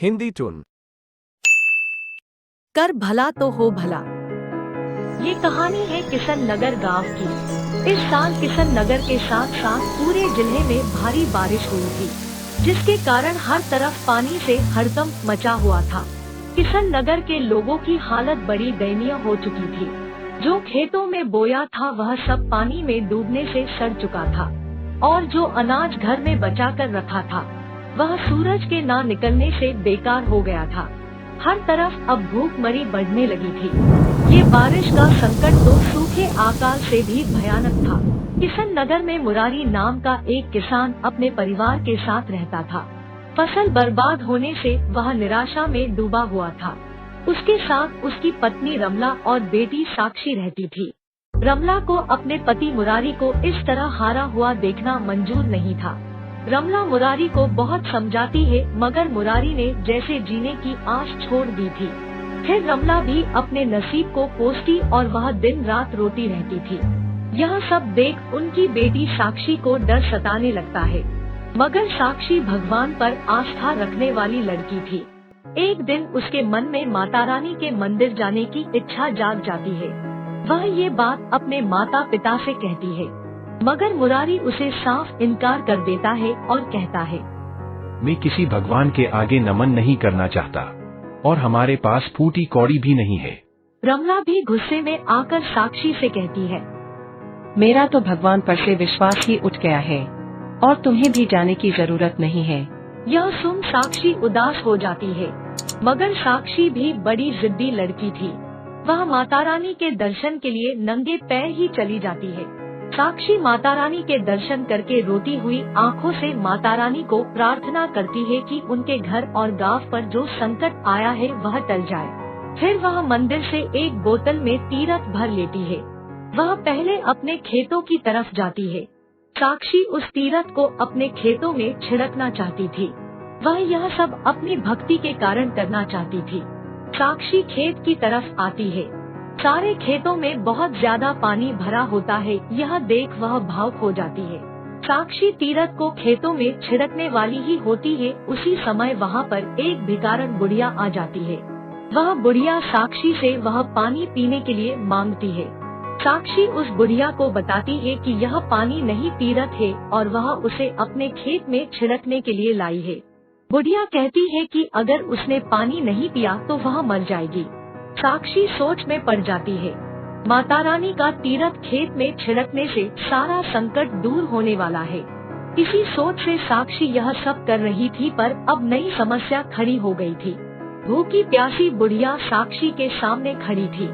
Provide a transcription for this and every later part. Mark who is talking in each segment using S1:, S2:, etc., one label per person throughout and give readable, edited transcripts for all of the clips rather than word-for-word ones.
S1: Hindi twin.
S2: कर भला तो हो भला।
S3: ये कहानी है किशन नगर गांव की। इस साल किशन नगर के साथ साथ पूरे जिले में भारी बारिश हुई थी, जिसके कारण हर तरफ पानी से हड़कंप मचा हुआ था। किशन नगर के लोगों की हालत बड़ी दयनीय हो चुकी थी। जो खेतों में बोया था वह सब पानी में डूबने से सड़ चुका था, और जो अनाज घर में बचा कर रखा था वह सूरज के ना निकलने से बेकार हो गया था। हर तरफ अब भूखमरी बढ़ने लगी थी। ये बारिश का संकट तो सूखे अकाल से भी भयानक था। किशन नगर में मुरारी नाम का एक किसान अपने परिवार के साथ रहता था। फसल बर्बाद होने से वह निराशा में डूबा हुआ था। उसके साथ उसकी पत्नी रमला और बेटी साक्षी रहती थी। रमला को अपने पति मुरारी को इस तरह हारा हुआ देखना मंजूर नहीं था। रमला मुरारी को बहुत समझाती है, मगर मुरारी ने जैसे जीने की आस छोड़ दी थी। फिर रमला भी अपने नसीब को कोसती और वह दिन रात रोती रहती थी। यह सब देख उनकी बेटी साक्षी को डर सताने लगता है, मगर साक्षी भगवान पर आस्था रखने वाली लड़की थी। एक दिन उसके मन में माता रानी के मंदिर जाने की इच्छा जाग जाती है। वह ये बात अपने माता पिता से कहती है, मगर मुरारी उसे साफ इनकार कर देता है और कहता है,
S4: मैं किसी भगवान के आगे नमन नहीं करना चाहता, और हमारे पास फूटी कौड़ी भी नहीं है।
S3: रमला भी गुस्से में आकर साक्षी से कहती है,
S5: मेरा तो भगवान पर से विश्वास ही उठ गया है, और तुम्हें भी जाने की जरूरत नहीं है।
S3: यह सुन साक्षी उदास हो जाती है, मगर साक्षी भी बड़ी जिद्दी लड़की थी। वह माता रानी के दर्शन के लिए नंगे पैर ही चली जाती है। साक्षी माता रानी के दर्शन करके रोती हुई आंखों से माता रानी को प्रार्थना करती है कि उनके घर और गांव पर जो संकट आया है वह टल जाए। फिर वह मंदिर से एक बोतल में तीरथ भर लेती है। वह पहले अपने खेतों की तरफ जाती है। साक्षी उस तीरथ को अपने खेतों में छिड़कना चाहती थी। वह यह सब अपनी भक्ति के कारण करना चाहती थी। साक्षी खेत की तरफ आती है। सारे खेतों में बहुत ज्यादा पानी भरा होता है। यह देख वह भावुक हो जाती है। साक्षी तीरथ को खेतों में छिड़कने वाली ही होती है। उसी समय वहाँ पर एक भिखारन बुढ़िया आ जाती है। वह बुढ़िया साक्षी से वह पानी पीने के लिए मांगती है। साक्षी उस बुढ़िया को बताती है कि यह पानी नहीं तीरथ है, और वह उसे अपने खेत में छिड़कने के लिए लाई है। बुढ़िया कहती है कि अगर उसने पानी नहीं पिया तो वह मर जाएगी। साक्षी सोच में पड़ जाती है। माता रानी का तीरथ खेत में छिड़कने से सारा संकट दूर होने वाला है। इसी सोच से साक्षी यह सब कर रही थी, पर अब नई समस्या खड़ी हो गई थी। भूखी प्यासी बुढ़िया साक्षी के सामने खड़ी थी।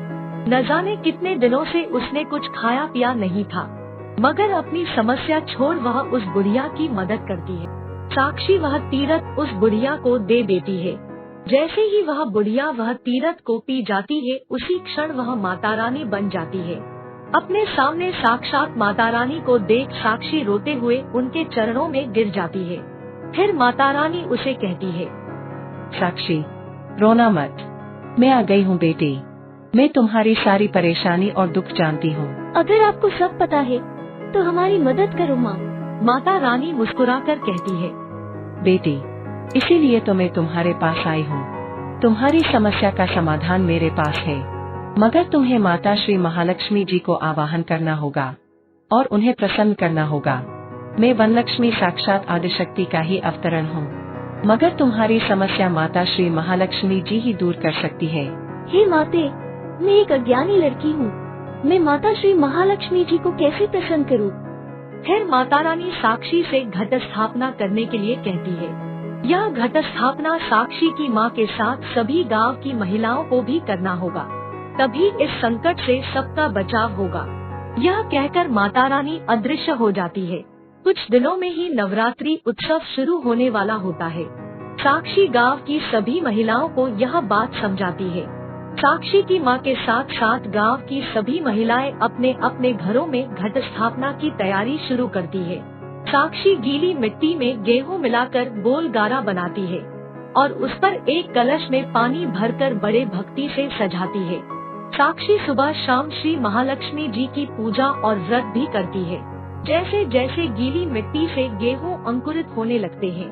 S3: न जाने कितने दिनों से उसने कुछ खाया पिया नहीं था, मगर अपनी समस्या छोड़ वह उस बुढ़िया की मदद करती है। साक्षी वह तीरथ उस बुढ़िया को दे देती है। जैसे ही वह बुढ़िया वह तीरथ को पी जाती है, उसी क्षण वह माता रानी बन जाती है। अपने सामने साक्षात माता रानी को देख साक्षी रोते हुए उनके चरणों में गिर जाती है। फिर माता रानी उसे कहती है,
S5: साक्षी, रोना मत, मैं आ गई हूँ बेटी। मैं तुम्हारी सारी परेशानी और दुख जानती हूँ।
S6: अगर आपको सब पता है तो हमारी मदद करो माँ।
S3: माता रानी मुस्कुराकर कहती है,
S5: बेटी, इसीलिए तो मैं तुम्हारे पास आई हूँ। तुम्हारी समस्या का समाधान मेरे पास है, मगर तुम्हें माता श्री महालक्ष्मी जी को आवाहन करना होगा और उन्हें प्रसन्न करना होगा। मैं वनलक्ष्मी साक्षात आदिशक्ति का ही अवतरण हूँ, मगर तुम्हारी समस्या माता श्री महालक्ष्मी जी ही दूर कर सकती है।
S6: हे माते, मैं एक अज्ञानी लड़की हूँ। मैं माता श्री महालक्ष्मी जी को कैसे प्रसन्न करूँ?
S3: फिर माता रानी साक्षी से घट स्थापना करने के लिए कहती है। यह घट स्थापना साक्षी की माँ के साथ सभी गांव की महिलाओं को भी करना होगा, तभी इस संकट से सबका बचाव होगा। यह कहकर माता रानी अदृश्य हो जाती है। कुछ दिनों में ही नवरात्रि उत्सव शुरू होने वाला होता है। साक्षी गांव की सभी महिलाओं को यह बात समझाती है। साक्षी की माँ के साथ साथ गांव की सभी महिलाएं अपने अपने घरों में घट स्थापना की तैयारी शुरू करती है। साक्षी गीली मिट्टी में गेहूं मिलाकर गोल गारा बनाती है और उस पर एक कलश में पानी भरकर बड़े भक्ति से सजाती है। साक्षी सुबह शाम श्री महालक्ष्मी जी की पूजा और व्रत भी करती है। जैसे जैसे गीली मिट्टी से गेहूं अंकुरित होने लगते हैं,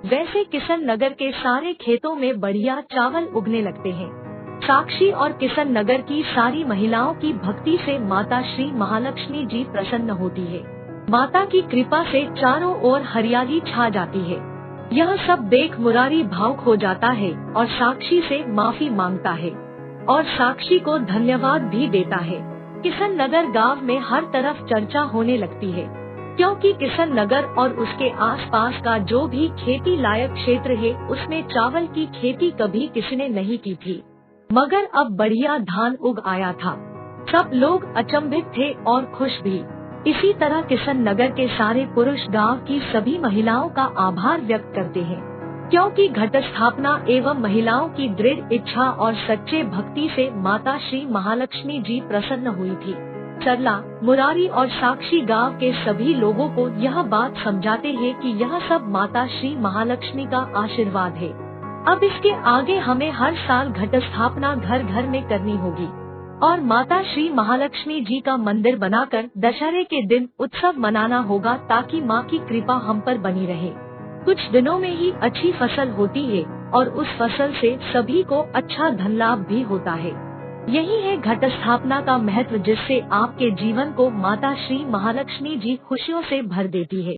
S3: वैसे किशन नगर के सारे खेतों में बढ़िया चावल उगने लगते हैं। साक्षी और किशन नगर की सारी महिलाओं की भक्ति से माता श्री महालक्ष्मी जी प्रसन्न होती है। माता की कृपा से चारों ओर हरियाली छा जाती है। यह सब देख मुरारी भावुक हो जाता है और साक्षी से माफी मांगता है और साक्षी को धन्यवाद भी देता है। किशन नगर गाँव में हर तरफ चर्चा होने लगती है, क्योंकि किशन नगर और उसके आसपास का जो भी खेती लायक क्षेत्र है उसमें चावल की खेती कभी किसी ने नहीं की थी, मगर अब बढ़िया धान उग आया था। सब लोग अचंभित थे और खुश भी। इसी तरह किशन नगर के सारे पुरुष गांव की सभी महिलाओं का आभार व्यक्त करते हैं, क्योंकि घट स्थापना एवं महिलाओं की दृढ़ इच्छा और सच्चे भक्ति से माता श्री महालक्ष्मी जी प्रसन्न हुई थी। सरला, मुरारी और साक्षी गांव के सभी लोगों को यह बात समझाते हैं कि यह सब माता श्री महालक्ष्मी का आशीर्वाद है। अब इसके आगे हमें हर साल घट स्थापना घर घर में करनी होगी और माता श्री महालक्ष्मी जी का मंदिर बनाकर दशहरे के दिन उत्सव मनाना होगा, ताकि माँ की कृपा हम पर बनी रहे। कुछ दिनों में ही अच्छी फसल होती है और उस फसल से सभी को अच्छा धन लाभ भी होता है। यही है घट स्थापना का महत्व, जिससे आपके जीवन को माता श्री महालक्ष्मी जी खुशियों से भर देती है।